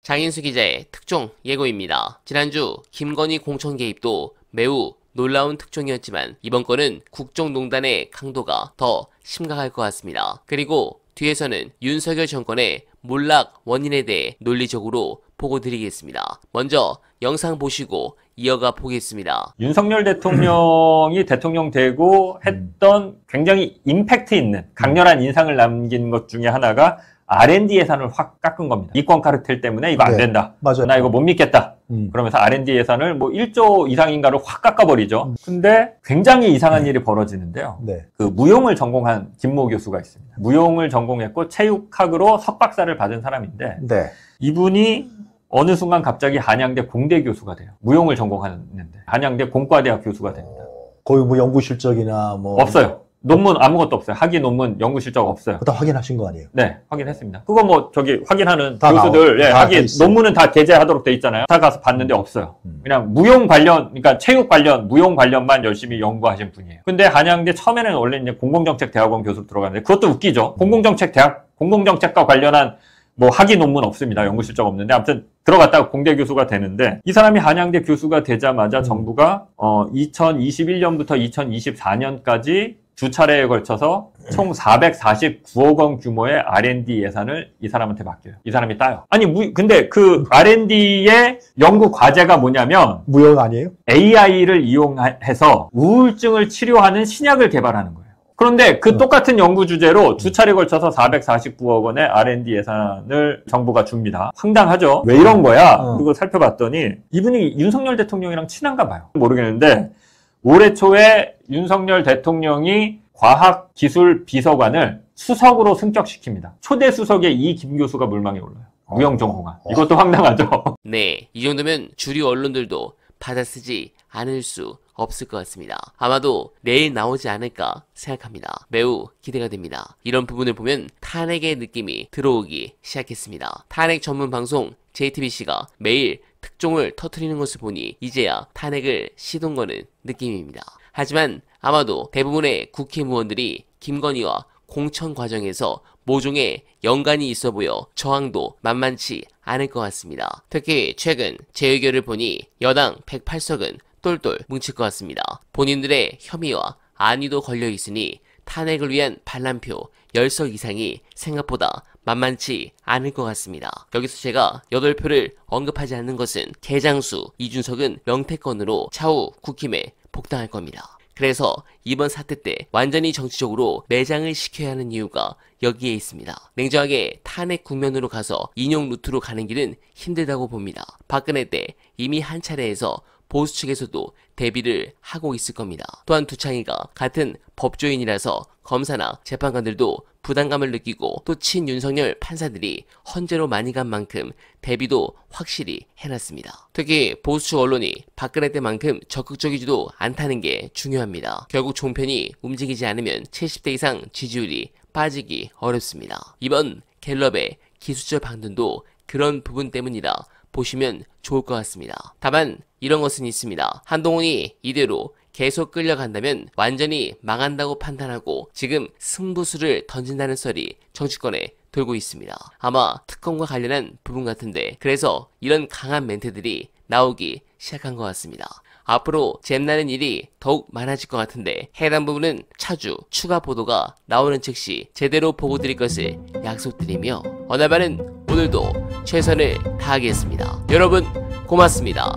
장인수 기자의 특종 예고입니다. 지난주 김건희 공천 개입도 매우 놀라운 특종이었지만 이번 건은 국정농단의 강도가 더 심각할 것 같습니다. 그리고 뒤에서는 윤석열 정권의 몰락 원인에 대해 논리적으로 보고 드리겠습니다. 먼저 영상 보시고 이어가 보겠습니다. 윤석열 대통령이 대통령 되고 했던 굉장히 임팩트 있는 강렬한 인상을 남긴 것 중에 하나가 R&D 예산을 확 깎은 겁니다. 이권 카르텔 때문에 이거 안 된다. 맞아요. 나 이거 못 믿겠다. 그러면서 R&D 예산을 뭐 1조 이상인가를 확 깎아버리죠. 근데 굉장히 이상한 일이 벌어지는데요. 그 무용을 전공한 김모 교수가 있습니다. 무용을 전공했고 체육학으로 석박사를 받은 사람인데 이분이 어느 순간 갑자기 한양대 공대 교수가 돼요. 무용을 전공하는데 한양대 공과대학 교수가 됩니다. 거의 뭐 연구 실적이나 뭐 없어요. 논문 아무것도 없어요. 학위 논문 연구 실적 없어요. 다 확인하신 거 아니에요? 네, 확인했습니다. 그거 뭐 저기 확인하는 교수들 학위 논문은 다 게재하도록 돼 있잖아요. 다 가서 봤는데 없어요. 그냥 무용 관련, 그러니까 체육 관련, 무용 관련만 열심히 연구하신 분이에요. 근데 한양대 처음에는 원래 이제 공공정책대학원 교수로 들어갔는데 그것도 웃기죠. 공공정책과 관련한 뭐 학위 논문 없습니다. 연구 실적 없는데 아무튼 들어갔다가 공대 교수가 되는데 이 사람이 한양대 교수가 되자마자 정부가 2021년부터 2024년까지 두 차례에 걸쳐서 총 449억 원 규모의 R&D 예산을 이 사람한테 맡겨요. 이 사람이 따요. 아니, 근데 그 R&D의 연구 과제가 뭐냐면 무역 아니에요? AI를 이용해서 우울증을 치료하는 신약을 개발하는 거예요. 그런데 그 똑같은 연구 주제로 두 차례에 걸쳐서 449억 원의 R&D 예산을 정부가 줍니다. 황당하죠? 왜 이런 거야? 그리고 살펴봤더니 이분이 윤석열 대통령이랑 친한가 봐요. 모르겠는데 올해 초에 윤석열 대통령이 과학기술비서관을 수석으로 승격시킵니다. 초대 수석에 이 김 교수가 물망에 올라요. 무용전공한. 이것도 황당하죠? 네, 이 정도면 주류 언론들도 받아쓰지 않을 수 없을 것 같습니다. 아마도 내일 나오지 않을까 생각합니다. 매우 기대가 됩니다. 이런 부분을 보면 탄핵의 느낌이 들어오기 시작했습니다. 탄핵 전문 방송 JTBC가 매일 특종을 터뜨리는 것을 보니 이제야 탄핵을 시동 거는 느낌입니다. 하지만 아마도 대부분의 국회의원들이 김건희와 공천 과정에서 모종의 연관이 있어 보여 저항도 만만치 않을 것 같습니다. 특히 최근 재의결을 보니 여당 108석은 똘똘 뭉칠 것 같습니다. 본인들의 혐의와 안위도 걸려 있으니 탄핵을 위한 반란표 10석 이상이 생각보다 만만치 않을 것 같습니다. 여기서 제가 8표를 언급하지 않는 것은 개장수 이준석은 명태권으로 차후 국힘에 복당할 겁니다. 그래서 이번 사태 때 완전히 정치적으로 매장을 시켜야 하는 이유가 여기에 있습니다. 냉정하게 탄핵 국면으로 가서 인용 루트로 가는 길은 힘들다고 봅니다. 박근혜 때 이미 한 차례에서 보수 측에서도 대비를 하고 있을 겁니다. 또한 두창이가 같은 법조인이라서 검사나 재판관들도 부담감을 느끼고 또 친윤석열 판사들이 헌재로 많이 간 만큼 대비도 확실히 해놨습니다. 특히 보수 측 언론이 박근혜 때만큼 적극적이지도 않다는 게 중요합니다. 결국 종편이 움직이지 않으면 70대 이상 지지율이 빠지기 어렵습니다. 이번 갤럽의 기수절 방등도 그런 부분 때문이라 보시면 좋을 것 같습니다. 다만 이런 것은 있습니다. 한동훈이 이대로 계속 끌려간다면 완전히 망한다고 판단하고 지금 승부수를 던진다는 썰이 정치권에 돌고 있습니다. 아마 특검과 관련한 부분 같은데 그래서 이런 강한 멘트들이 나오기 시작한 것 같습니다. 앞으로 잼나는 일이 더욱 많아질 것 같은데 해당 부분은 차주 추가 보도가 나오는 즉시 제대로 보고 드릴 것을 약속드리며 어나바는 오늘도 최선을 다하겠습니다. 여러분 고맙습니다.